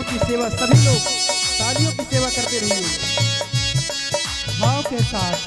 की सेवा, सभी लोग तालियों की सेवा करते रहिए भाव के साथ।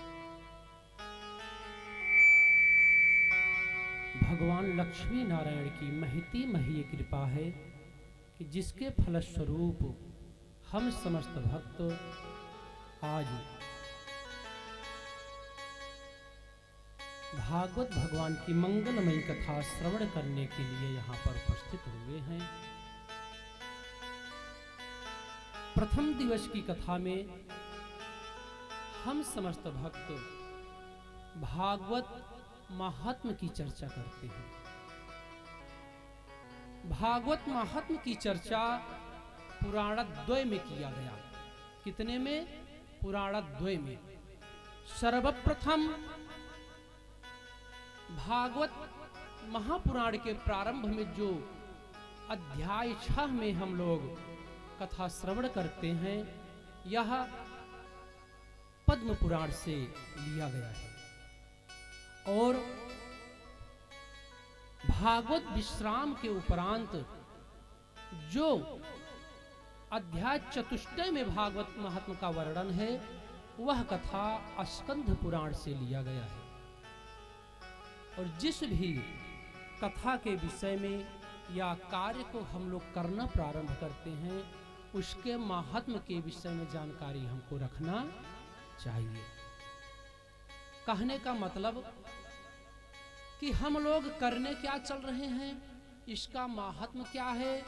भगवान लक्ष्मी नारायण की महती महीय कृपा है कि जिसके फलस्वरूप हम समस्त भक्त आज भागवत भगवान की मंगलमयी कथा श्रवण करने के लिए यहाँ पर उपस्थित हुए हैं। प्रथम दिवस की कथा में हम समस्त भक्त भागवत महात्म की चर्चा करते हैं। भागवत महात्म की चर्चा पुराणद्वय में किया गया। कितने में? पुराणद्वय में। सर्वप्रथम भागवत महापुराण के प्रारंभ में जो अध्याय 6 में हम लोग कथा श्रवण करते हैं, यह पद्म पुराण से लिया गया है। और भागवत विश्राम के उपरांत जो अध्याय चतुष्टय में भागवत महात्म का वर्णन है, वह कथा स्कंध पुराण से लिया गया है। और जिस भी कथा के विषय में या कार्य को हम लोग करना प्रारंभ करते हैं, उसके महात्म के विषय में जानकारी हमको रखना चाहिए। कहने का मतलब कि हम लोग करने क्या चल रहे हैं, इसका महात्म क्या है,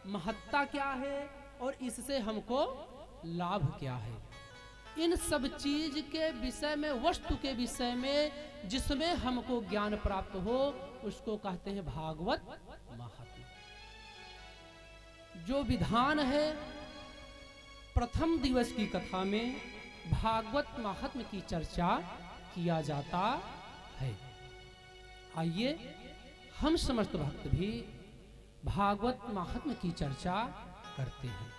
महत्ता क्या है, और इससे हमको लाभ क्या है। इन सब चीज के विषय में, वस्तु के विषय में जिसमें हमको ज्ञान प्राप्त हो, उसको कहते हैं भागवत महात्म। जो विधान है प्रथम दिवस की कथा में भागवत महात्म की चर्चा किया जाता है। आइए हम समस्त भक्त भी भागवत महात्म की चर्चा करते हैं।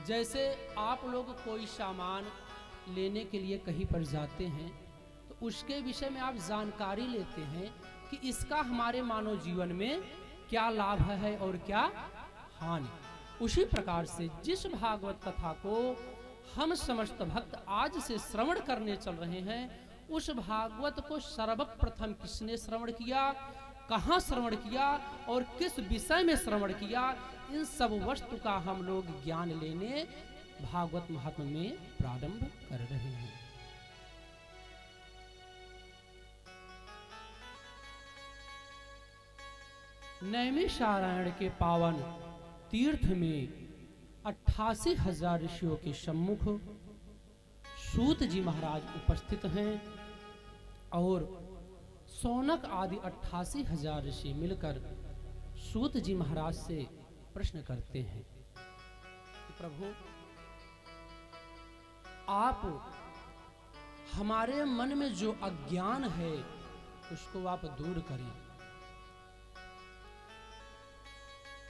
जैसे आप लोग कोई सामान लेने के लिए कहीं पर जाते हैं, तो उसके विषय में आप जानकारी लेते हैं कि इसका हमारे मानव जीवन में क्या लाभ है और क्या हानि। उसी प्रकार से जिस भागवत कथा को हम समस्त भक्त आज से श्रवण करने चल रहे हैं, उस भागवत को सर्वप्रथम किसने श्रवण किया, कहाँ श्रवण किया और किस विषय में श्रवण किया, इन सब वस्तु का हम लोग ज्ञान लेने भागवत महात्म में प्रारंभ कर रहे हैं। नैमिषारण्य के पावन तीर्थ में 88,000 ऋषियों के सम्मुख सूत जी महाराज उपस्थित हैं और सौनक आदि 88,000 ऋषि मिलकर सूत जी महाराज से प्रश्न करते हैं कि प्रभु, आप हमारे मन में जो अज्ञान है उसको आप दूर करें।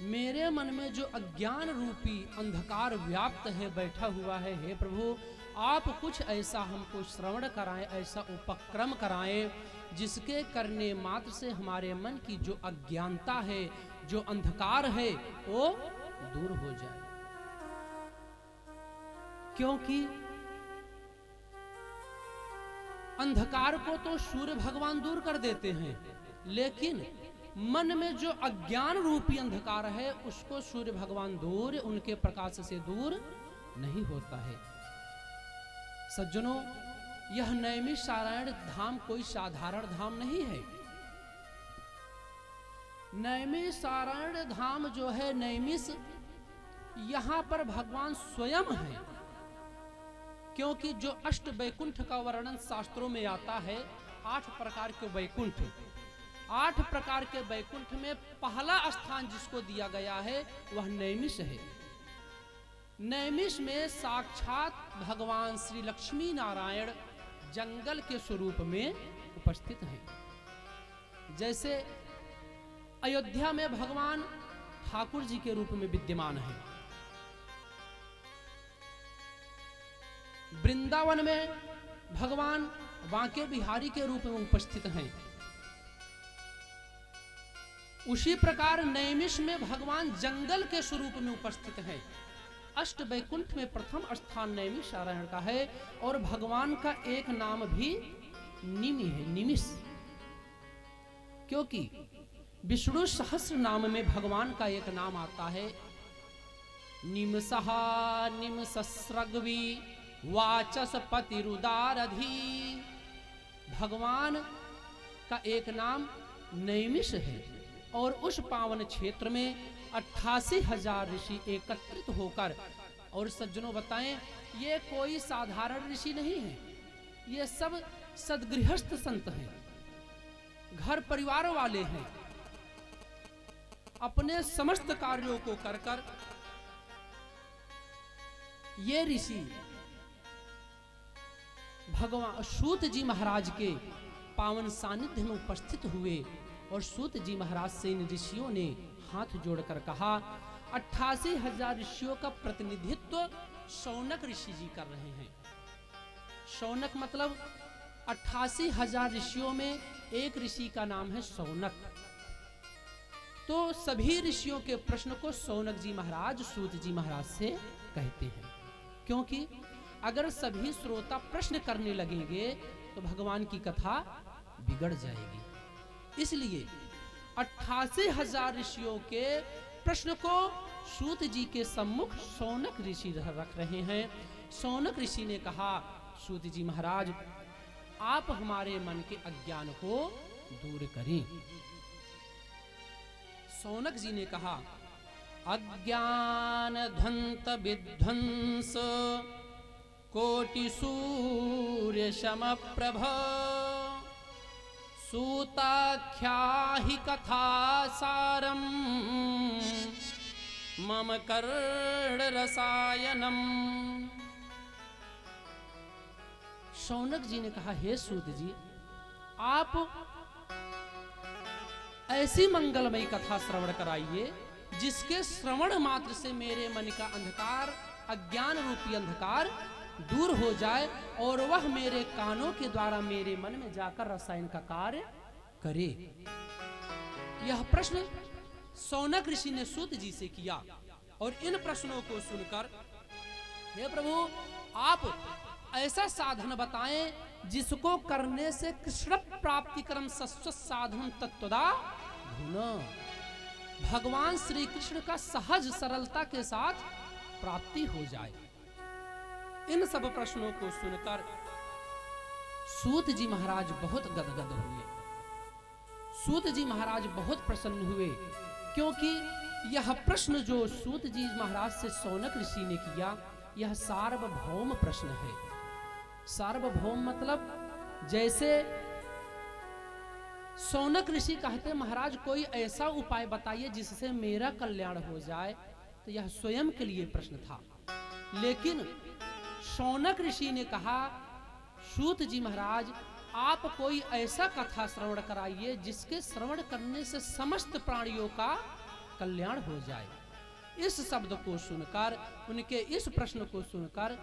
मेरे मन में जो अज्ञान रूपी अंधकार व्याप्त है, बैठा हुआ है, हे प्रभु आप कुछ ऐसा हमको श्रवण कराएं, ऐसा उपक्रम कराएं जिसके करने मात्र से हमारे मन की जो अज्ञानता है, जो अंधकार है, वो दूर हो जाए। क्योंकि अंधकार को तो सूर्य भगवान दूर कर देते हैं, लेकिन मन में जो अज्ञान रूपी अंधकार है उसको सूर्य भगवान दूर, उनके प्रकाश से दूर नहीं होता है। सज्जनों, यह नैमिषारण्य धाम कोई साधारण धाम नहीं है। नैमिषारण्य धाम जो है, नैमिष, यहां पर भगवान स्वयं है। क्योंकि जो अष्ट वैकुंठ का वर्णन शास्त्रों में आता है, 8 प्रकार के वैकुंठ, 8 प्रकार के वैकुंठ में पहला स्थान जिसको दिया गया है वह नैमिष है। नैमिष में साक्षात भगवान श्री लक्ष्मी नारायण जंगल के स्वरूप में उपस्थित हैं। जैसे अयोध्या में भगवान ठाकुर जी के रूप में विद्यमान है, वृंदावन में भगवान बांके बिहारी के रूप में उपस्थित हैं, उसी प्रकार नैमिष में भगवान जंगल के स्वरूप में उपस्थित हैं। अष्ट वैकुंठ में प्रथम स्थान नैमिषारण्य का है और भगवान का एक नाम भी निमि है, निमिष। क्योंकि विष्णु सहस्र नाम में भगवान का एक नाम आता है निमसहा निमसस्रग्वी वाचस्पतिरुदारधी। भगवान का एक नाम नैमिष है और उस पावन क्षेत्र में 88,000 ऋषि एकत्रित होकर, और सज्जनों बताएं ये कोई साधारण ऋषि नहीं है, ये सब सदगृहस्थ संत हैं, घर परिवार वाले हैं, अपने समस्त कार्यों को कर कर ये ऋषि भगवान सूत जी महाराज के पावन सानिध्य में उपस्थित हुए। और सूत जी महाराज से इन ऋषियों ने हाथ जोड़कर कहा 88,000 ऋषियों का प्रतिनिधित्व शौनक ऋषि जी कर रहे हैं। शौनक मतलब 88,000 ऋषियों में एक ऋषि का नाम है शौनक। तो सभी ऋषियों के प्रश्न को शौनक जी महाराज सूत जी महाराज से कहते हैं, क्योंकि अगर सभी श्रोता प्रश्न करने लगेंगे तो भगवान की कथा बिगड़ जाएगी। इसलिए 88,000 ऋषियों के प्रश्न को सूत जी के सम्मुख शौनक ऋषि रख रहे हैं। शौनक ऋषि ने कहा सूत जी महाराज आप हमारे मन के अज्ञान को दूर करें। शौनक जी ने कहा अज्ञान ध्वंत विध्वंस कोटि सूर्य सम प्रभ सूताख्याहि कथा सारम मम कर्ण रसायनम। शौनक जी ने कहा हे सूत जी आप ऐसी मंगलमयी कथा श्रवण कराइए जिसके श्रवण मात्र से मेरे मन का अंधकार, अज्ञान रूपी अंधकार दूर हो जाए और वह मेरे कानों के द्वारा मेरे मन में जाकर रसायन का कार्य करे। यह प्रश्न शौनक ऋषि ने सूत जी से किया और इन प्रश्नों को सुनकर हे प्रभु आप ऐसा साधन बताएं जिसको करने से कृष्ण प्राप्ति कर्म सस्व साधन तत्वदा धुन, भगवान श्री कृष्ण का सहज सरलता के साथ प्राप्ति हो जाए। इन सब प्रश्नों को सुनकर सूत जी महाराज बहुत गदगद हुए। सूत जी महाराज बहुत प्रसन्न हुए क्योंकि यह प्रश्न जो सूत जी महाराज से शौनक ऋषि ने किया यह सार्वभौम प्रश्न है। सार्वभौम मतलब जैसे शौनक ऋषि कहते महाराज कोई ऐसा उपाय बताइए जिससे मेरा कल्याण हो जाए, तो यह स्वयं के लिए प्रश्न था। लेकिन शौनक ऋषि ने कहा सूत जी महाराज आप कोई ऐसा कथा श्रवण कराइए जिसके श्रवण करने से समस्त प्राणियों का कल्याण हो जाए। इस शब्द को सुनकर, उनके इस प्रश्न को सुनकर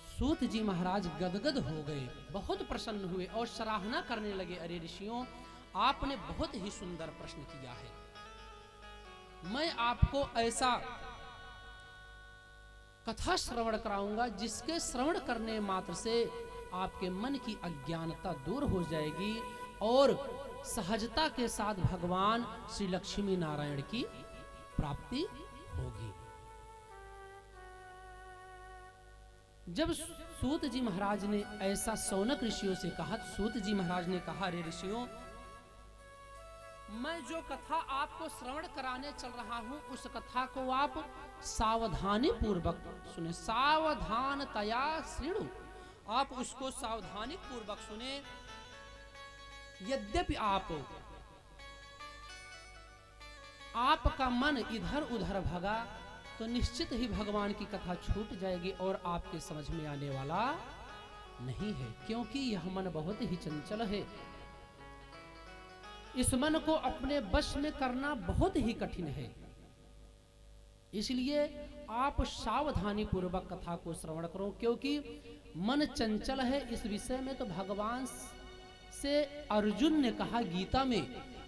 सूत जी महाराज गदगद हो गए, बहुत प्रसन्न हुए और सराहना करने लगे, अरे ऋषियों आपने बहुत ही सुंदर प्रश्न किया है। मैं आपको ऐसा कथा श्रवण कराऊंगा जिसके श्रवण करने मात्र से आपके मन की अज्ञानता दूर हो जाएगी और सहजता के साथ भगवान श्री लक्ष्मी नारायण की प्राप्ति होगी। जब सूत जी महाराज ने ऐसा शौनक ऋषियों से कहा, सूत जी महाराज ने कहा रे ऋषियों मैं जो कथा आपको श्रवण कराने चल रहा हूं उस कथा को आप सावधानी पूर्वक सुने, सावधानतया श्रृणु, आप उसको सावधानी पूर्वक सुने। यद्यपि आपका मन इधर उधर भगा तो निश्चित ही भगवान की कथा छूट जाएगी और आपके समझ में आने वाला नहीं है, क्योंकि यह मन बहुत ही चंचल है। इस मन को अपने वश में करना बहुत ही कठिन है। इसलिए आप सावधानी पूर्वक कथा को श्रवण करो, क्योंकि मन चंचल है। इस विषय में तो भगवान से अर्जुन ने कहा, गीता में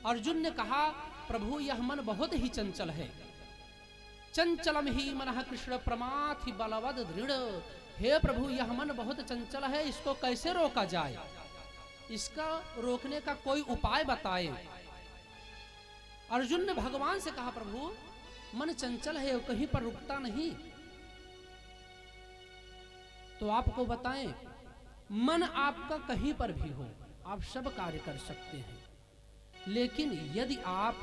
अर्जुन ने कहा प्रभु यह मन बहुत ही चंचल है। चंचलम ही मनः कृष्ण प्रमाथि बलवद दृढ़, हे प्रभु यह मन बहुत चंचल है, इसको कैसे रोका जाए। इसका रोकने का कोई उपाय बताए। अर्जुन ने भगवान से कहा, प्रभु मन चंचल है, वो कहीं पर रुकता नहीं, तो आपको बताएं, मन आपका कहीं पर भी हो, आप सब कार्य कर सकते हैं, लेकिन यदि आप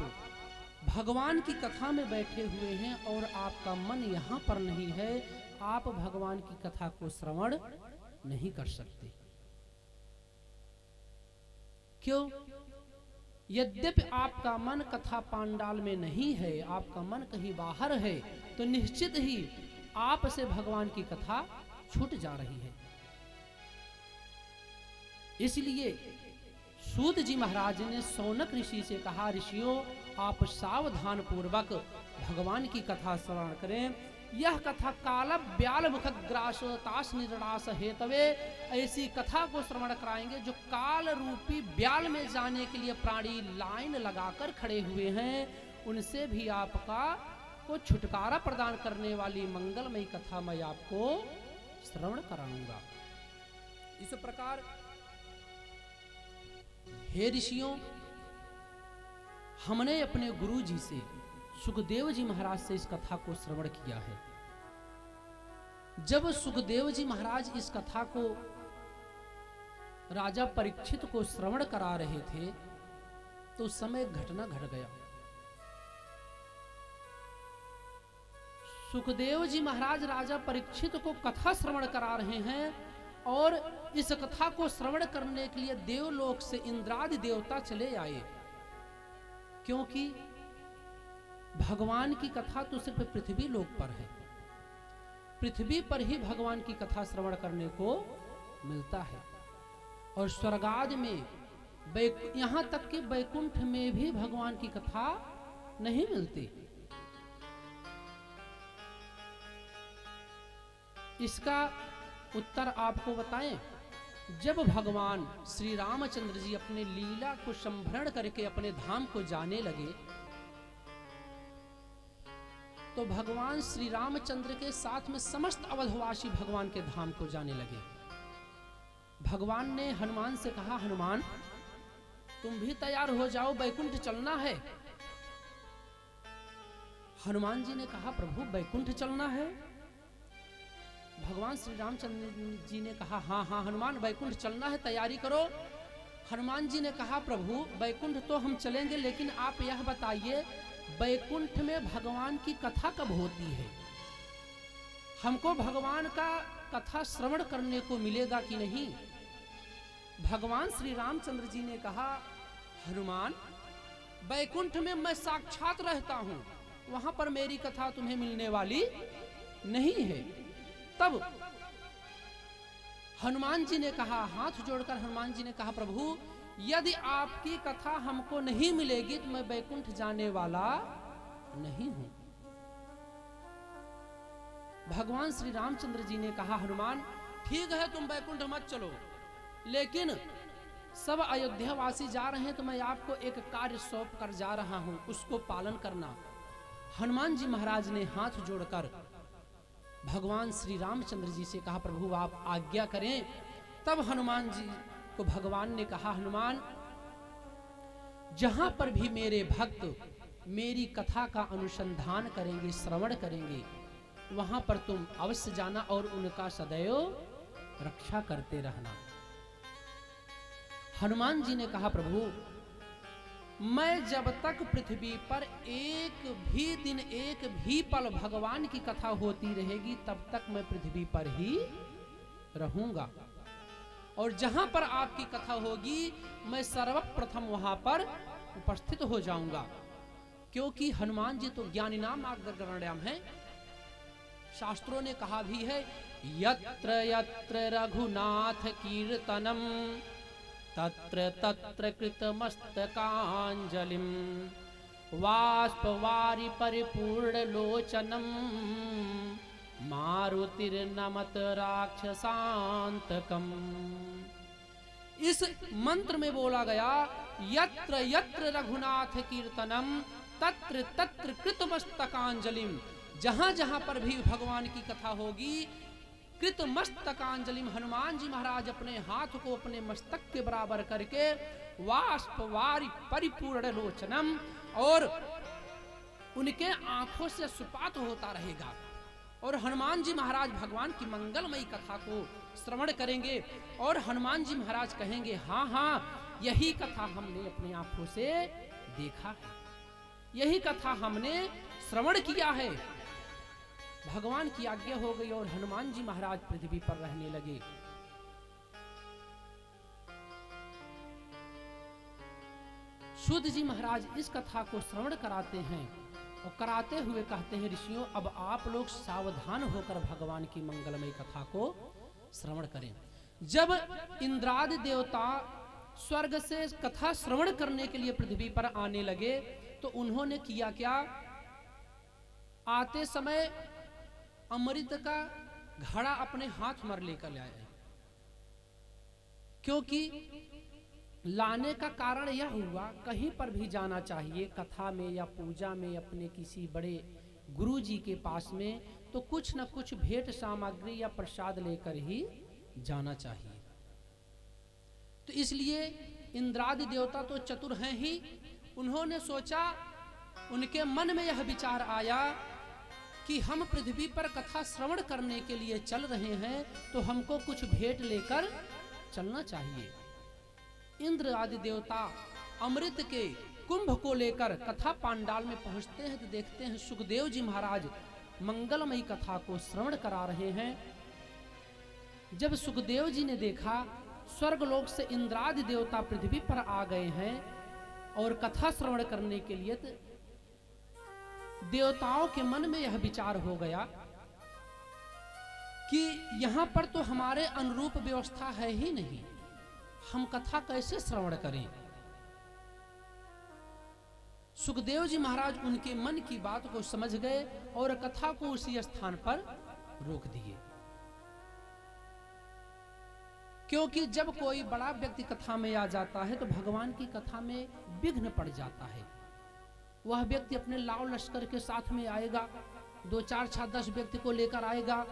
भगवान की कथा में बैठे हुए हैं और आपका मन यहां पर नहीं है, आप भगवान की कथा को श्रवण नहीं कर सकते। क्यों? यद्यपि आपका मन कथा पांडाल में नहीं है, आपका मन कहीं बाहर है, तो निश्चित ही आप से भगवान की कथा छूट जा रही है। इसलिए सूत जी महाराज ने सौनक ऋषि से कहा, ऋषियों आप सावधान पूर्वक भगवान की कथा श्रवण करें। यह कथा काल ब्याल मुख ग्रास ताश निर्णास हेतवे, ऐसी कथा को श्रवण कराएंगे जो काल रूपी ब्याल में जाने के लिए प्राणी लाइन लगाकर खड़े हुए हैं, उनसे भी आपका को छुटकारा प्रदान करने वाली मंगलमयी कथा मैं आपको श्रवण कराऊंगा। इस प्रकार हे ऋषियों, हमने अपने गुरु जी से, सुखदेव जी महाराज से इस कथा को श्रवण किया है। जब सुखदेव जी महाराज इस कथा को राजा परीक्षित को श्रवण करा रहे थे, तो उस समय घटना घट गया। सुखदेव जी महाराज राजा परीक्षित को कथा श्रवण करा रहे हैं, और इस कथा को श्रवण करने के लिए देवलोक से इंद्रादि देवता चले आए, क्योंकि भगवान की कथा तो सिर्फ पृथ्वी लोक पर है, पृथ्वी पर ही भगवान की कथा श्रवण करने को मिलता है, और स्वर्गाद में यहां तक कि वैकुंठ में भी भगवान की कथा नहीं मिलती। इसका उत्तर आपको बताएं, जब भगवान श्री रामचंद्र जी अपने लीला को संभरण करके अपने धाम को जाने लगे, तो भगवान श्री रामचंद्र के साथ में समस्त अवधवासी भगवान के धाम को जाने लगे। भगवान ने हनुमान से कहा, हनुमान तुम भी तैयार हो जाओ, बैकुंठ चलना है। हनुमान जी ने कहा, प्रभु बैकुंठ चलना है? भगवान श्री रामचंद्र जी ने कहा, हाँ हाँ हनुमान, बैकुंठ चलना है, तैयारी करो। हनुमान जी ने कहा, प्रभु बैकुंठ तो हम चलेंगे, लेकिन आप यह बताइए बैकुंठ में भगवान की कथा कब होती है? हमको भगवान का कथा श्रवण करने को मिलेगा कि नहीं? भगवान श्री रामचंद्र जी ने कहा, हनुमान बैकुंठ में मैं साक्षात रहता हूं, वहां पर मेरी कथा तुम्हें मिलने वाली नहीं है। तब हनुमान जी ने कहा, हाथ जोड़कर हनुमान जी ने कहा, प्रभु यदि आपकी कथा हमको नहीं मिलेगी तो मैं बैकुंठ जाने वाला नहीं हूं। भगवान श्री रामचंद्र जी ने कहा, हनुमान ठीक है तुम बैकुंठ मत चलो, लेकिन सब अयोध्या वासी जा रहे हैं तो मैं आपको एक कार्य सौंप कर जा रहा हूं, उसको पालन करना। हनुमान जी महाराज ने हाथ जोड़कर भगवान श्री रामचंद्र जी से कहा, प्रभु आप आज्ञा करें। तब हनुमान जी को भगवान ने कहा, हनुमान जहां पर भी मेरे भक्त मेरी कथा का अनुसंधान करेंगे, श्रवण करेंगे, वहां पर तुम अवश्य जाना और उनका सदैव रक्षा करते रहना। हनुमान जी ने कहा, प्रभु मैं जब तक पृथ्वी पर एक भी दिन, एक भी पल भगवान की कथा होती रहेगी, तब तक मैं पृथ्वी पर ही रहूंगा, और जहां पर आपकी कथा होगी मैं सर्वप्रथम वहां पर उपस्थित हो जाऊंगा। क्योंकि हनुमान जी तो ज्ञानीनाम मार्गदर्शनम है। शास्त्रों ने कहा भी है, यत्र यत्र रघुनाथ कीर्तनम तत्र तत्र कृतमस्तकांजलिम वाष्पवारि परिपूर्ण लोचनम मारुतिर्नमत राक्षसांतकम। इस मंत्र में बोला गया, यत्र यत्र रघुनाथ कीर्तनम तत्र तत्र कृतमस्तकांजलिम। जहां जहां पर भी भगवान की कथा होगी कृत मस्तकांजलिम, हनुमान जी महाराज अपने हाथ को अपने मस्तक के बराबर करके वाष्पवारी परिपूर्ण लोचनम, और उनके आंखों से सुपात होता रहेगा। और हनुमान जी महाराज भगवान की मंगलमयी कथा को श्रवण करेंगे और हनुमान जी महाराज कहेंगे, हाँ हाँ यही कथा हमने अपनी आंखों से देखा है, यही कथा हमने श्रवण किया है। भगवान की आज्ञा हो गई और हनुमान जी महाराज पृथ्वी पर रहने लगे। शुद्ध जी महाराज इस कथा को श्रवण कराते हैं और कराते हुए कहते हैं, ऋषियों अब आप लोग सावधान होकर भगवान की मंगलमयी कथा को श्रवण करें। जब इंद्रादि देवता स्वर्ग से कथा श्रवण करने के लिए पृथ्वी पर आने लगे तो उन्होंने किया क्या, आते समय अमृत का घड़ा अपने हाथ में लेकर आए, क्योंकि लाने का कारण यह हुआ, कहीं पर भी जाना चाहिए कथा में या पूजा में अपने किसी बड़े गुरु जी के पास में, तो कुछ न कुछ भेंट सामग्री या प्रसाद लेकर ही जाना चाहिए। तो इसलिए इंद्रादि देवता तो चतुर हैं ही, उन्होंने सोचा, उनके मन में यह विचार आया कि हम पृथ्वी पर कथा श्रवण करने के लिए चल रहे हैं तो हमको कुछ भेंट लेकर चलना चाहिए। इंद्र आदि देवता अमृत के कुंभ को लेकर कथा पांडाल में पहुंचते हैं तो देखते हैं सुखदेव जी महाराज मंगलमयी कथा को श्रवण करा रहे हैं। जब सुखदेव जी ने देखा स्वर्गलोक से इंद्रादि देवता पृथ्वी पर आ गए हैं और कथा श्रवण करने के लिए, तो देवताओं के मन में यह विचार हो गया कि यहां पर तो हमारे अनुरूप व्यवस्था है ही नहीं, हम कथा कैसे श्रवण करें। सुखदेव जी महाराज उनके मन की बात को समझ गए और कथा को उसी स्थान पर रोक दिए, क्योंकि जब कोई बड़ा व्यक्ति कथा में आ जाता है तो भगवान की कथा में विघ्न पड़ जाता है। वह व्यक्ति अपने लाव लश्कर के साथ में आएगा, 2 4 6 10 व्यक्ति को लेकर आएगा,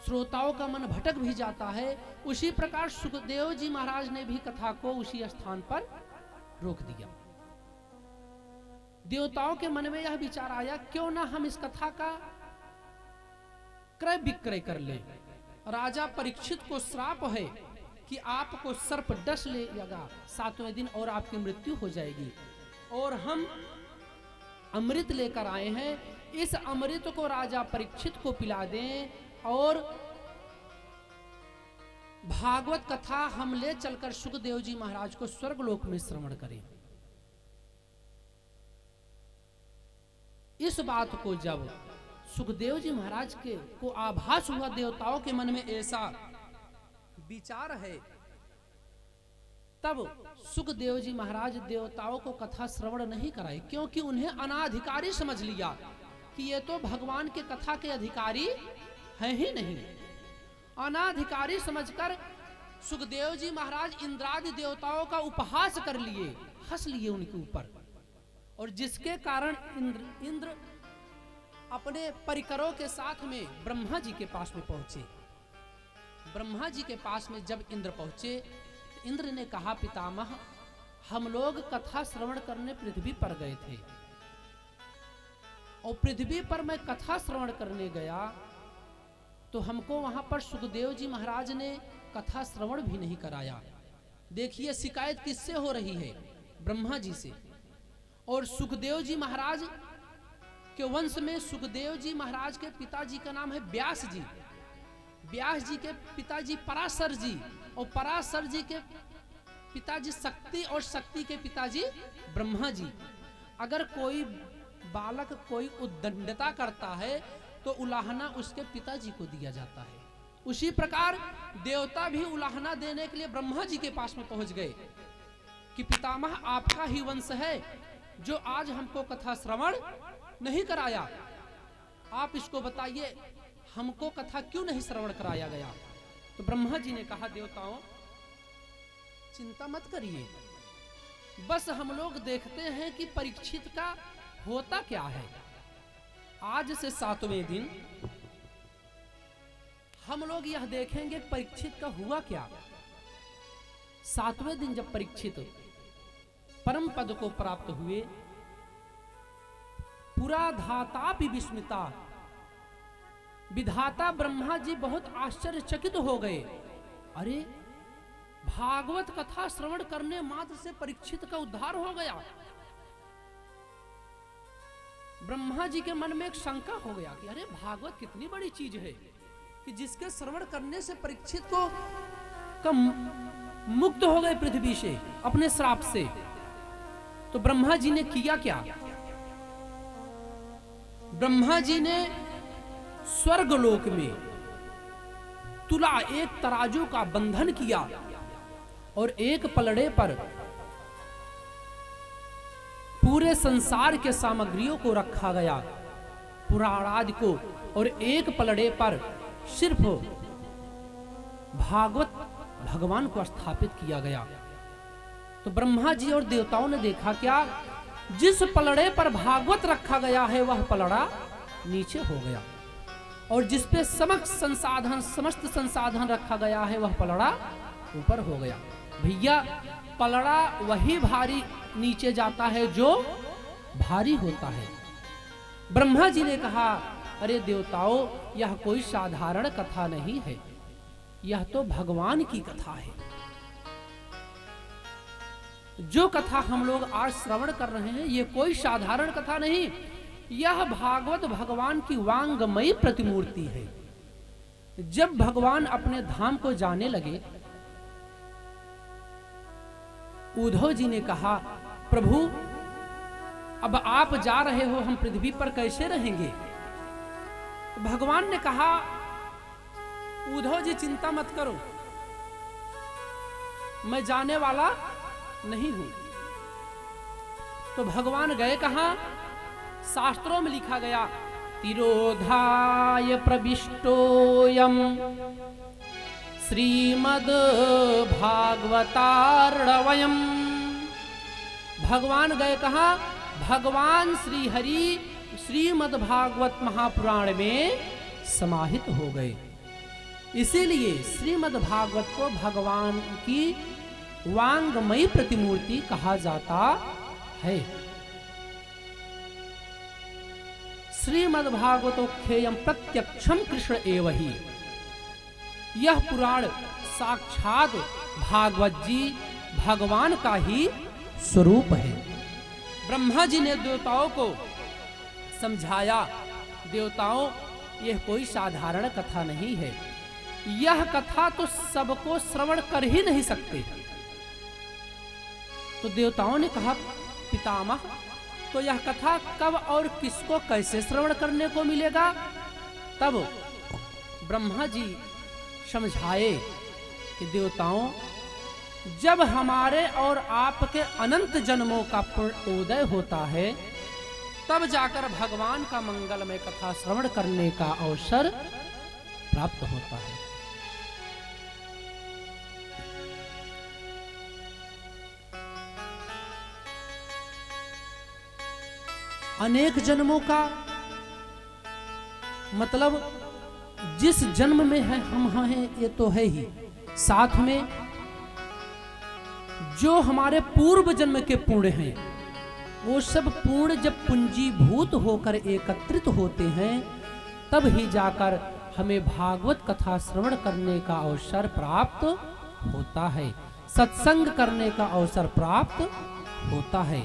श्रोताओं का मन भटक भी जाता है। उसी प्रकार सुखदेव जी महाराज ने भी कथा को उसी स्थान पर रोक दिया। देवताओं के मन में यह विचार आया, क्यों ना हम इस कथा का क्रय विक्रय कर लें। राजा परीक्षित को श्राप है कि आपको सर्प डस लेगा 7वें दिन और आपकी मृत्यु हो जाएगी, और हम अमृत लेकर आए हैं, इस अमृत को राजा परीक्षित को पिला दें और भागवत कथा हम ले चलकर सुखदेव जी महाराज को स्वर्गलोक में श्रवण करें। इस बात को जब सुखदेव जी महाराज को आभास हुआ, देवताओं के मन में ऐसा विचार है, तब सुखदेव जी महाराज देवताओं को कथा श्रवण नहीं कराए, क्योंकि उन्हें अनाधिकारी समझ लिया कि ये तो भगवान के कथा के अधिकारी है ही नहीं। अनाधिकारी समझकर सुखदेव जी महाराज इंद्रादि देवताओं का उपहास कर लिए, हंस लिए उनके ऊपर, और जिसके कारण इंद्र अपने परिकरों के साथ में ब्रह्मा जी के पास में पहुंचे। ब्रह्मा जी के पास में जब इंद्र पहुंचे, इंद्र ने कहा, पितामह हम लोग कथा श्रवण करने पृथ्वी पर गए थे, और पृथ्वी पर मैं कथा श्रवण करने गया तो हमको वहां पर सुखदेव जी महाराज ने कथा श्रवण भी नहीं कराया। देखिए शिकायत किससे हो रही है, ब्रह्मा जी से। और सुखदेव जी महाराज के वंश में सुखदेव जी महाराज के पिताजी का नाम है व्यास जी, व्यास जी के पिताजी पराशर जी, और पराशर जी के पिताजी शक्ति, और शक्ति के पिताजी ब्रह्मा जी। अगर कोई बालक कोई उद्दंडता करता है तो उलाहना उसके पिताजी को दिया जाता है। उसी प्रकार देवता भी उलाहना देने के लिए ब्रह्मा जी के पास में पहुंच गए कि पितामह आपका ही वंश है जो आज हमको कथा श्रवण नहीं कराया, आप इसको बताइए हमको कथा क्यों नहीं श्रवण कराया गया। तो ब्रह्मा जी ने कहा, देवताओं चिंता मत करिए, बस हम लोग देखते हैं कि परीक्षित का होता क्या है। आज से 7वें दिन हम लोग यह देखेंगे परीक्षित का हुआ क्या। 7वें दिन जब परीक्षित परम पद को प्राप्त हुए, पुरा धाता भी विस्मिता, विधाता ब्रह्मा जी बहुत आश्चर्यचकित हो गए। अरे भागवत कथा श्रवण करने मात्र से परीक्षित का उद्धार हो गया। ब्रह्मा जी के मन में एक शंका हो गया कि अरे भागवत कितनी बड़ी चीज है कि जिसके श्रवण करने से परीक्षित को मुक्त हो गए पृथ्वी से, अपने श्राप से। तो ब्रह्मा जी ने किया क्या? ब्रह्मा जी ने स्वर्गलोक में तुला, एक तराजू का बंधन किया और एक पलड़े पर पूरे संसार के सामग्रियों को रखा गया, पुराणादि को, और एक पलड़े पर सिर्फ भागवत भगवान को स्थापित किया गया। तो ब्रह्मा जी और देवताओं ने देखा क्या, जिस पलड़े पर भागवत रखा गया है वह पलड़ा नीचे हो गया, और जिस पे समस्त संसाधन रखा गया है वह पलड़ा ऊपर हो गया। भैया पलड़ा वही भारी नीचे जाता है जो भारी होता है। ब्रह्मा जी ने कहा, अरे देवताओं, यह कोई साधारण कथा नहीं है, यह तो भगवान की कथा है। जो कथा हम लोग आज श्रवण कर रहे हैं ये कोई साधारण कथा नहीं, यह भागवत भगवान की वांगमयी प्रतिमूर्ति है। जब भगवान अपने धाम को जाने लगे, उद्धव जी ने कहा, प्रभु अब आप जा रहे हो, हम पृथ्वी पर कैसे रहेंगे? तो भगवान ने कहा, उद्धव जी चिंता मत करो, मैं जाने वाला नहीं हूं। तो भगवान गए कहां? शास्त्रों में लिखा गया, तिरोधाय प्रविष्टोयम श्रीमद् भागवतार्णवयम्। भगवान गए कहां? भगवान श्री हरि श्रीमद् भागवत महापुराण में समाहित हो गए। इसीलिए श्रीमद् भागवत को भगवान की वांगमयी प्रतिमूर्ति कहा जाता है। श्रीमद् भागवतोख्येयम प्रत्यक्षम कृष्ण एव ही। यह पुराण साक्षात भागवत जी भगवान का ही स्वरूप है। ब्रह्मा जी ने देवताओं को समझाया, देवताओं यह कोई साधारण कथा नहीं है, यह कथा तो सबको श्रवण कर ही नहीं सकते। तो देवताओं ने कहा, पितामह तो यह कथा कब और किसको कैसे श्रवण करने को मिलेगा? तब ब्रह्मा जी समझाए कि देवताओं, जब हमारे और आपके अनंत जन्मों का उदय होता है तब जाकर भगवान का मंगलमय कथा श्रवण करने का अवसर प्राप्त होता है। अनेक जन्मों का मतलब जिस जन्म में है हम हैं ये तो है ही, साथ में जो हमारे पूर्व जन्म के पुण्य हैं वो सब पुण्य जब पूंजीभूत होकर एकत्रित होते हैं तब ही जाकर हमें भागवत कथा श्रवण करने का अवसर प्राप्त होता है, सत्संग करने का अवसर प्राप्त होता है।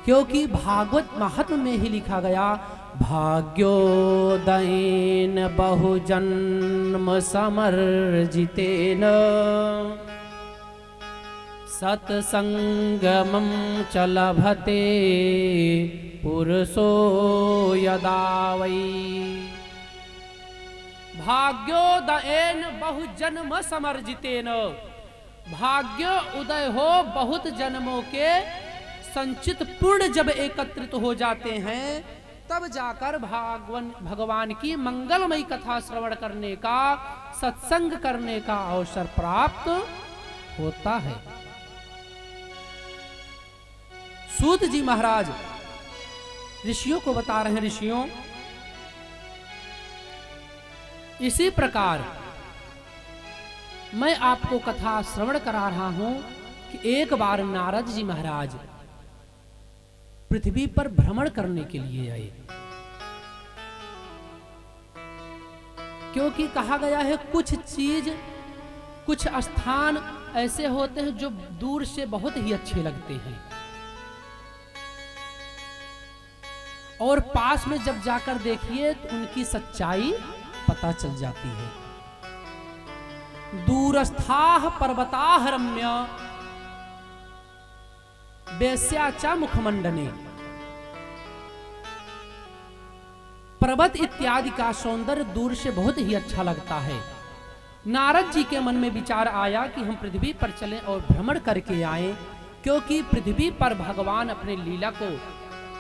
क्योंकि भागवत महात्म्य में ही लिखा गया, भाग्योदयेन बहुजन्म समर्जितेन सत्संगमं च लभते पुरुषो यदा वै। भाग्योदयेन बहुजन्म समर्जितेन, भाग्य उदय हो बहुत जन्मों के संचित पुण्य जब एकत्रित हो जाते हैं तब जाकर भगवान की मंगलमयी कथा श्रवण करने का, सत्संग करने का अवसर प्राप्त होता है। सूत जी महाराज ऋषियों को बता रहे हैं, ऋषियों इसी प्रकार मैं आपको कथा श्रवण करा रहा हूं कि एक बार नारद जी महाराज पृथ्वी पर भ्रमण करने के लिए आए, क्योंकि कहा गया है कुछ चीज कुछ स्थान ऐसे होते हैं जो दूर से बहुत ही अच्छे लगते हैं और पास में जब जाकर देखिए तो उनकी सच्चाई पता चल जाती है। दूरस्थाः पर्वताः रम्य वेश्या च मुखमंडने। पर्वत इत्यादि का सौंदर्य दूर से बहुत ही अच्छा लगता है। नारद जी के मन में विचार आया कि हम पृथ्वी पर चलें और भ्रमण करके आएं, क्योंकि पृथ्वी पर भगवान अपने लीला को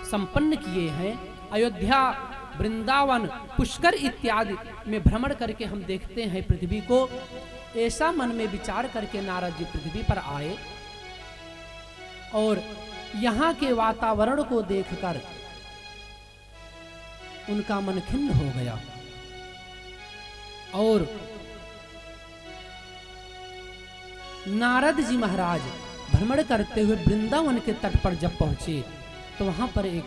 संपन्न किए हैं। अयोध्या, वृंदावन, पुष्कर इत्यादि में भ्रमण करके हम देखते हैं पृथ्वी को। ऐसा मन में विचार करके नारद जी पृथ्वी पर आए और यहाँ के वातावरण को देखकर उनका मन खिन्न हो गया और नारद जी महाराज भ्रमण करते हुए वृंदावन के तट पर जब पहुंचे तो वहां पर एक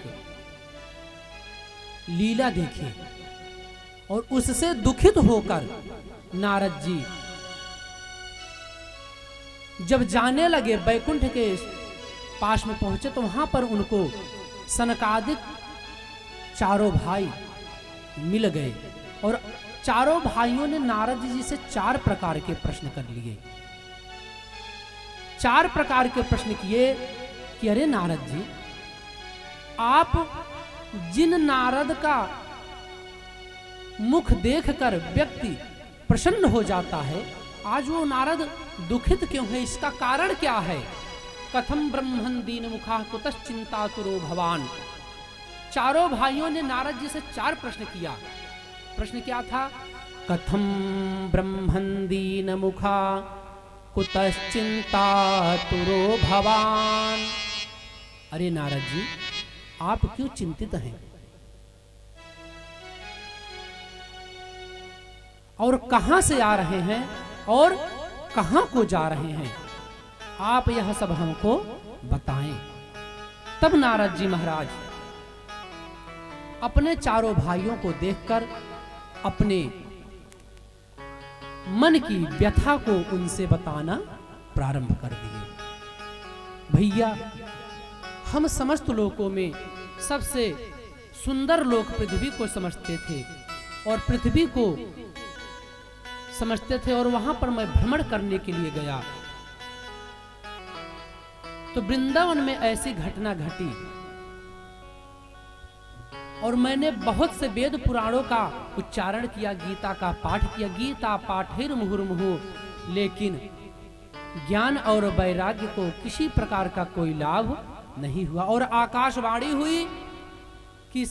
लीला देखी और उससे दुखित होकर नारद जी जब जाने लगे बैकुंठ के पास में पहुंचे तो वहां पर उनको सनकादिक चारों भाई मिल गए और चारों भाइयों ने नारद जी से 4 प्रकार के प्रश्न कर लिए। 4 प्रकार के प्रश्न किए कि अरे नारद जी, आप जिन नारद का मुख देखकर व्यक्ति प्रसन्न हो जाता है, आज वो नारद दुखित क्यों है? इसका कारण क्या है? कथम ब्रह्मन् दीन मुखा कुतश्चिंतातुरो भवान। चारों भाइयों ने नारद जी से 4 प्रश्न किया। प्रश्न क्या था? कथम ब्रह्मन् दीन मुखा कुतश्चिंतातुरो भवान। अरे नारद जी, आप क्यों चिंतित हैं और कहां से आ रहे हैं और कहां को जा रहे हैं? आप यह सब हमको बताएं। तब नारद जी महाराज अपने चारों भाइयों को देखकर अपने मन की व्यथा को उनसे बताना प्रारंभ कर दिए। भैया, हम समस्त लोकों में सबसे सुंदर लोक पृथ्वी को समझते थे और पृथ्वी को समझते थे और वहां पर मैं भ्रमण करने के लिए गया तो वृंदावन में ऐसी घटना घटी और मैंने बहुत से वेद पुराणों का उच्चारण किया, गीता का पाठ किया। गीता पाठेर मुहुर्मुहुः, लेकिन ज्ञान और वैराग्य को किसी प्रकार का कोई लाभ नहीं हुआ। और आकाशवाणी हुई कि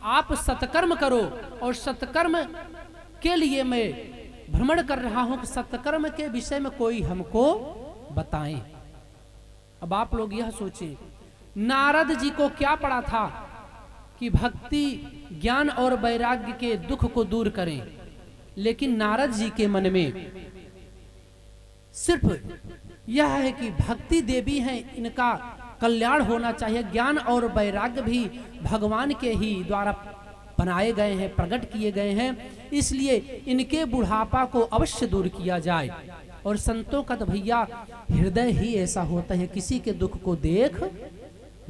आप सत्कर्म करो और सत्कर्म के लिए मैं भ्रमण कर रहा हूं कि सत्कर्म के विषय में कोई हमको बताएं। अब आप लोग यह सोचें, नारद जी को क्या पड़ा था कि भक्ति, ज्ञान और वैराग्य के दुख को दूर करें, लेकिन नारद जी के मन में सिर्फ यह है कि भक्ति देवी हैं, इनका कल्याण होना चाहिए। ज्ञान और वैराग्य भी भगवान के ही द्वारा बनाए गए हैं, प्रकट किए गए हैं, इसलिए इनके बुढ़ापा को अवश्य दूर किया जाए। और संतों का तो भैया हृदय ही ऐसा होता है, किसी के दुख को देख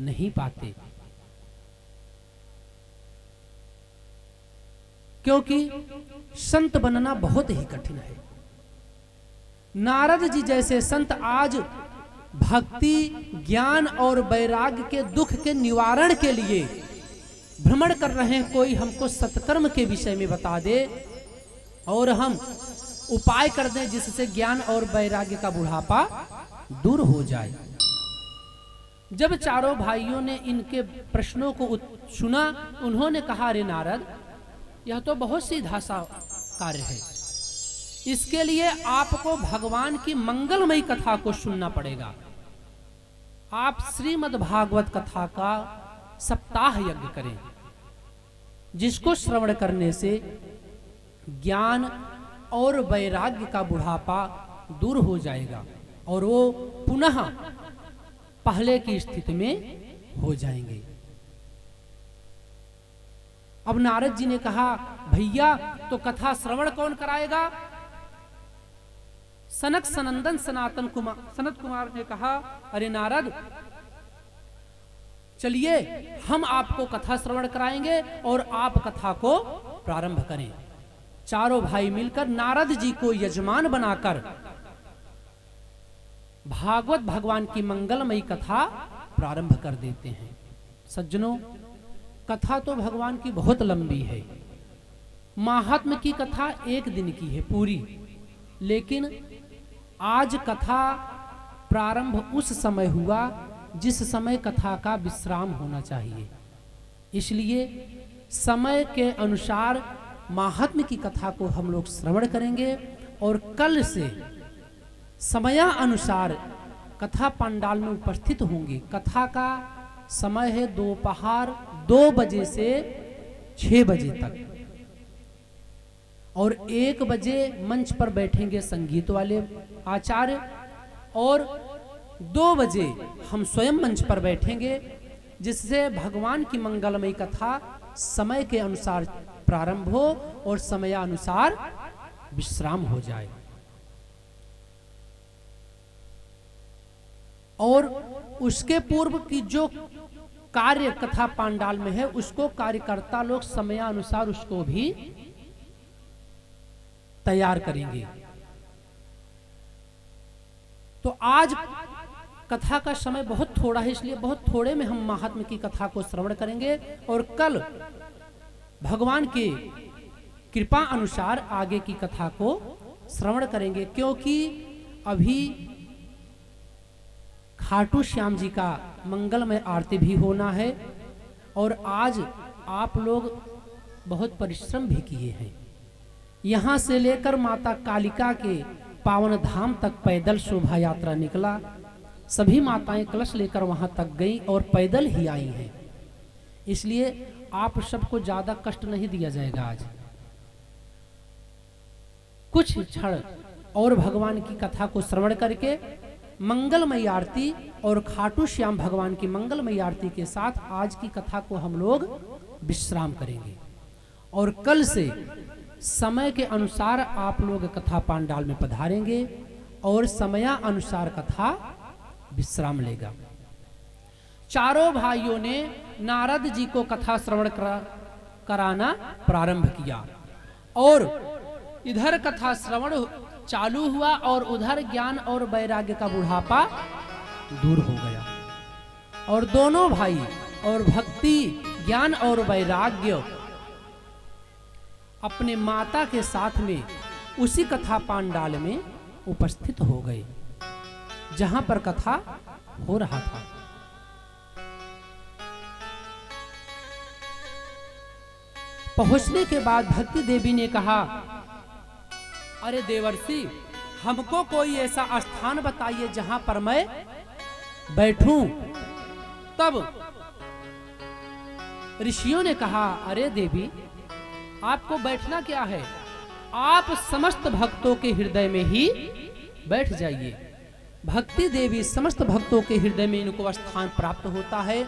नहीं पाते, क्योंकि संत बनना बहुत ही कठिन है। नारद जी जैसे संत आज भक्ति, ज्ञान और वैराग्य के दुख के निवारण के लिए भ्रमण कर रहे हैं। कोई हमको सत्कर्म के विषय में बता दे और हम उपाय कर दें जिससे ज्ञान और वैराग्य का बुढ़ापा दूर हो जाए। जब चारों भाइयों ने इनके प्रश्नों को सुना, उन्होंने कहा, अरे नारद, यह तो बहुत सीधा सा कार्य है, इसके लिए आपको भगवान की मंगलमयी कथा को सुनना पड़ेगा। आप श्रीमद् भागवत कथा का सप्ताह यज्ञ करें, जिसको श्रवण करने से ज्ञान और वैराग्य का बुढ़ापा दूर हो जाएगा और वो पुनः पहले की स्थिति में हो जाएंगे। अब नारद जी ने कहा, भैया तो कथा श्रवण कौन कराएगा? सनक सनंदन सनत कुमार ने कहा, अरे नारद, चलिए हम आपको कथा श्रवण कराएंगे और आप कथा को प्रारंभ करें। चारों भाई मिलकर नारद जी को यजमान बनाकर भागवत भगवान की मंगलमयी कथा प्रारंभ कर देते हैं। सज्जनों, कथा तो भगवान की बहुत लंबी है। महात्म की कथा एक दिन की है पूरी, लेकिन आज कथा प्रारंभ उस समय हुआ जिस समय कथा का विश्राम होना चाहिए। इसलिए समय के अनुसार महात्म्य की कथा को हम लोग श्रवण करेंगे और कल से समयानुसार कथा पंडाल में उपस्थित होंगे। कथा का समय है दोपहर 2 बजे से 6 बजे तक और 1 बजे मंच पर बैठेंगे संगीत वाले आचार्य और 2 बजे हम स्वयं मंच पर बैठेंगे, जिससे भगवान की मंगलमयी कथा समय के अनुसार प्रारंभ हो और समयानुसार विश्राम हो जाए। और उसके पूर्व की जो कार्य कथा पांडाल में है उसको कार्यकर्ता लोग समयानुसार उसको भी तैयार करेंगे। तो आज कथा का समय बहुत थोड़ा है, इसलिए बहुत थोड़े में हम महात्म्य की कथा को श्रवण करेंगे और कल भगवान के कृपा अनुसार आगे की कथा को श्रवण करेंगे, क्योंकि अभी खाटू श्याम जी का मंगलमय आरती भी होना है और आज आप लोग बहुत परिश्रम भी किए हैं। यहाँ से लेकर माता कालिका के पावन धाम तक पैदल शोभा यात्रा निकला। सभी माताएं कलश लेकर वहां तक गई और पैदल ही आई हैं। इसलिए आप सबको ज्यादा कष्ट नहीं दिया जाएगा। आज कुछ क्षण और भगवान की कथा को श्रवण करके मंगलमयी आरती और खाटू श्याम भगवान की मंगलमयी आरती के साथ आज की कथा को हम लोग विश्राम करेंगे और कल से समय के अनुसार आप लोग कथा पांडाल में पधारेंगे और समयानुसार कथा विश्राम लेगा। चारों भाइयों ने नारद जी को कथा श्रवण कराना प्रारंभ किया और इधर कथा श्रवण चालू हुआ और उधर ज्ञान और वैराग्य का बुढ़ापा दूर हो गया और दोनों भाई और भक्ति, ज्ञान और वैराग्य अपने माता के साथ में उसी कथा पांडाल में उपस्थित हो गए जहां पर कथा हो रहा था। पहुंचने के बाद भक्ति देवी ने कहा, अरे देवर्षि, हमको कोई ऐसा स्थान बताइए जहां पर मैं बैठूं। तब ऋषियों ने कहा, अरे देवी, आपको बैठना क्या है, आप समस्त भक्तों के हृदय में ही बैठ जाइए। भक्ति देवी समस्त भक्तों के हृदय में इनको स्थान प्राप्त होता है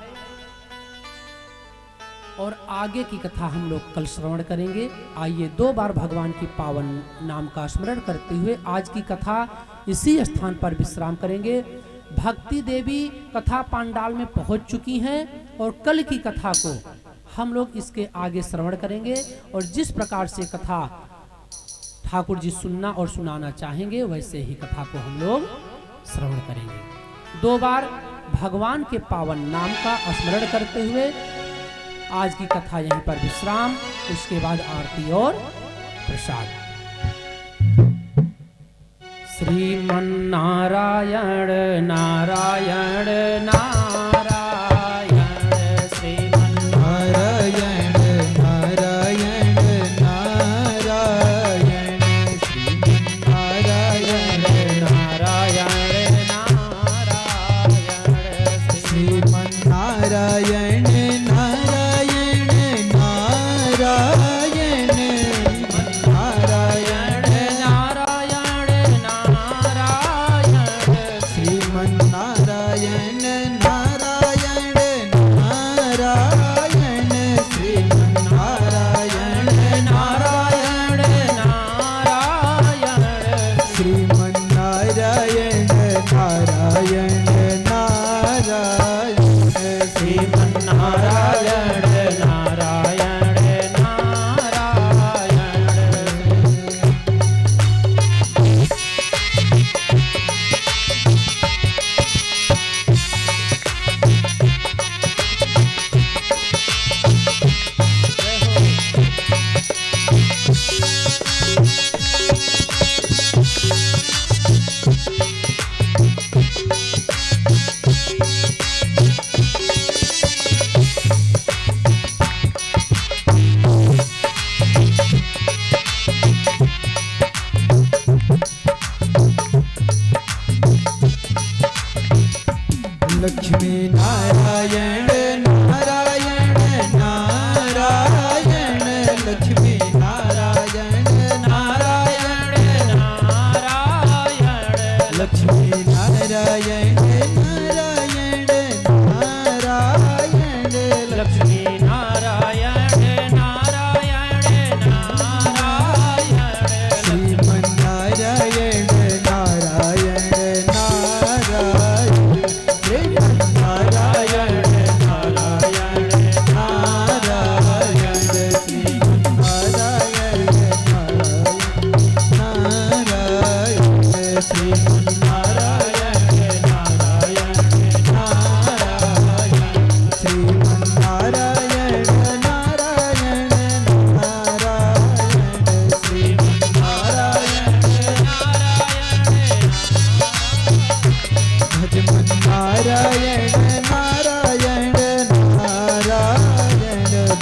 और आगे की कथा हम लोग कल श्रवण करेंगे। आइए 2 बार भगवान की पावन नाम का स्मरण करते हुए आज की कथा इसी स्थान पर विश्राम करेंगे। भक्ति देवी कथा पांडाल में पहुंच चुकी हैं और कल की कथा को हम लोग इसके आगे श्रवण करेंगे और जिस प्रकार से कथा ठाकुर जी सुनना और सुनाना चाहेंगे वैसे ही कथा को हम लोग श्रवण करेंगे। 2 बार भगवान के पावन नाम का स्मरण करते हुए आज की कथा यहीं पर विश्राम, उसके बाद आरती और प्रसाद। श्रीमन्नारायण नारायण नारायण, श्रीमन्नारायण नारायण नारायण, श्रीमन्नारायण नारायण नारायण, श्रीमन्नारायण नारायण नारायण,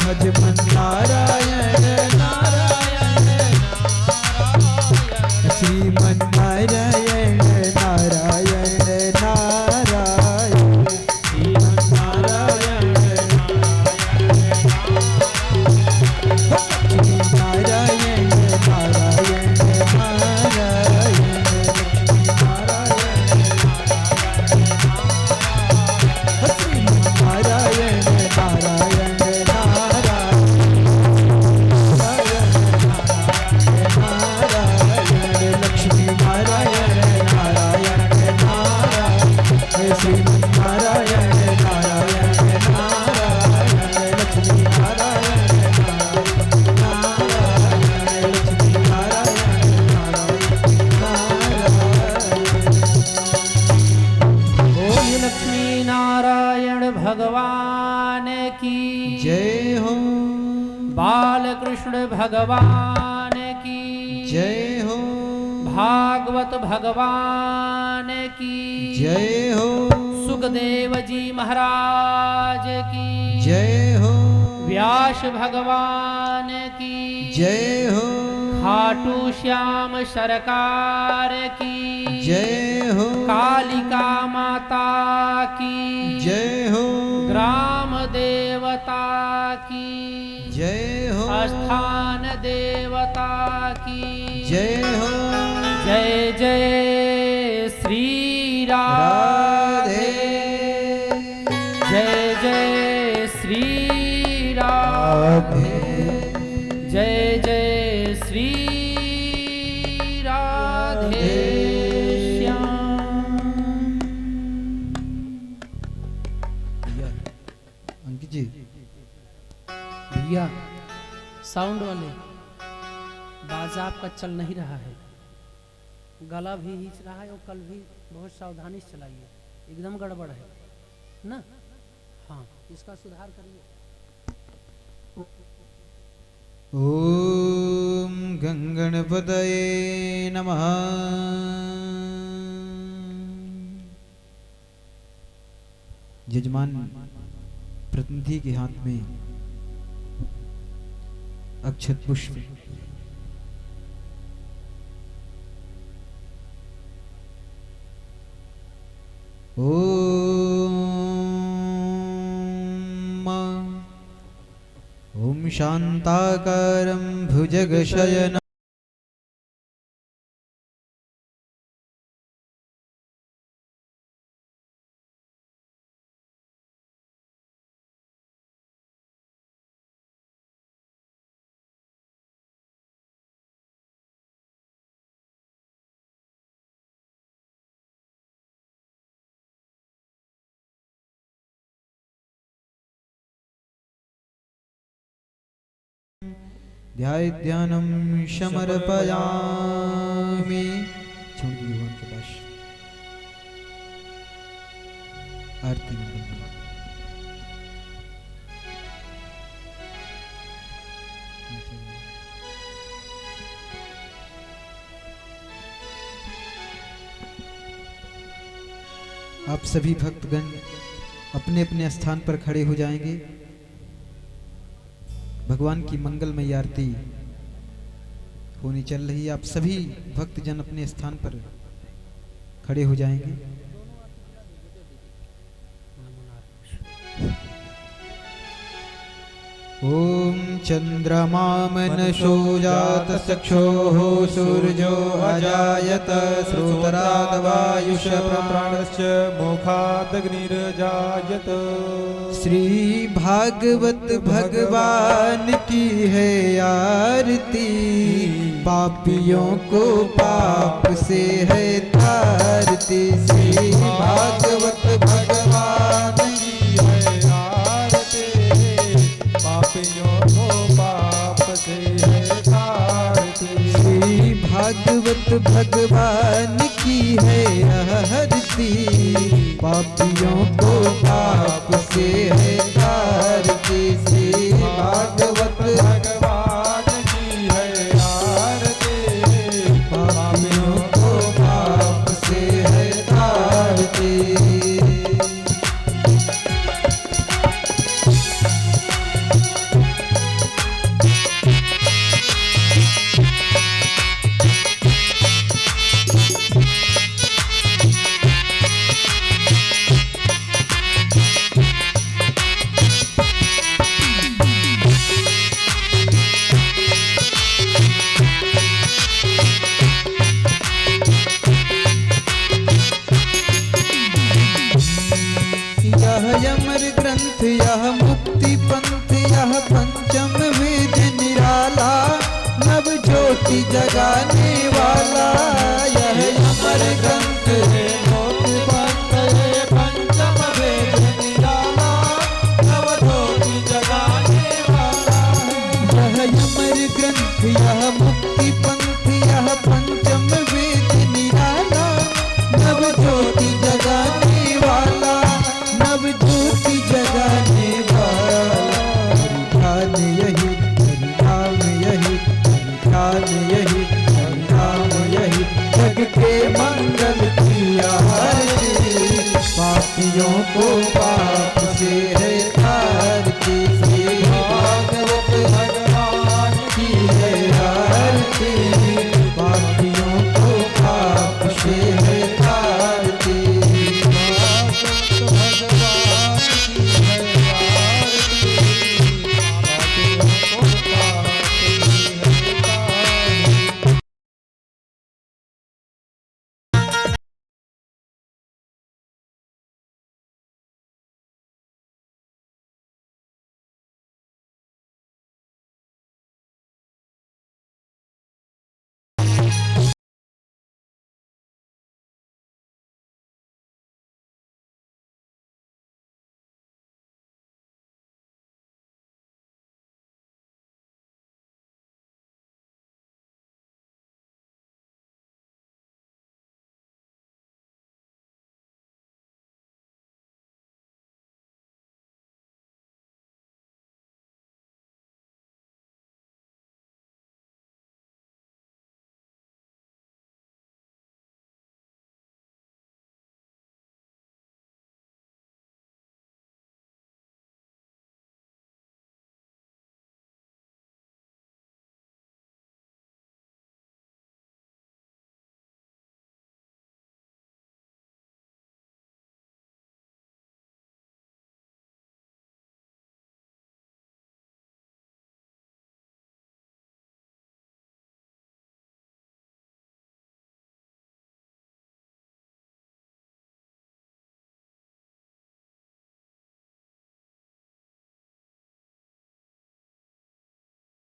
भजमन नारायण नारायण श्रीमन नारायण नारायण नारायण श्रीमन नारायण श्री नारायण नारायण भगवान की जय हो। बालकृष्ण भगवान की जय हो। भागवत भगवान की जय हो। सुखदेव जी महाराज की जय हो। व्यास भगवान की जय हो। खाटू श्याम सरकार की जय हो। कालिका माता की जय हो। ग्राम देवता की जय हो। स्थान देवता की जय हो। जय जय श्री राधे। जय जय श्री राधे। जय जय श्री राधे श्याम। अंकित जी भैया साउंड वाले बाजा आपका चल नहीं रहा है, गला भी हिच रहा है और कल भी बहुत सावधानी से चलाइए, एकदम गड़बड़ है ना। हाँ, इसका सुधार करिए। ओम गंगणपतये नमः। यजमान प्रतिनिधि के हाथ में अक्षत पुष्प ओम शांताकारं भुजगशयनं ध्यानं समर्पयामि। छोड़ दिए भगवान के पास आरती मंगल। आप सभी भक्तगण अपने अपने स्थान पर खड़े हो जाएंगे। भगवान की मंगलमयी आरती होनी चल रही है। आप सभी भक्तजन अपने स्थान पर खड़े हो जाएंगे। ओम चंद्रमा मनसो जात चक्षुः सूर्यो अजायत श्रोत्राद्वायुष प्राणश्च मुखादग्निर्जायत। श्री भागवत भगवान की है आरती, पापियों को पाप से है तारती। श्री भागवत भगवान की है आरती, पापियों को पाप से है तारती। श्री भागवत भगवान की है आरती, पापियों को पाप से है तारती। श्री भागवत भगवान की है आरती, पापियों को पाप से है तारती। श्री पंथ यह पंचम वेद निराला, नव ज्योति जगाने वाला, यह अमर ग्रंथ है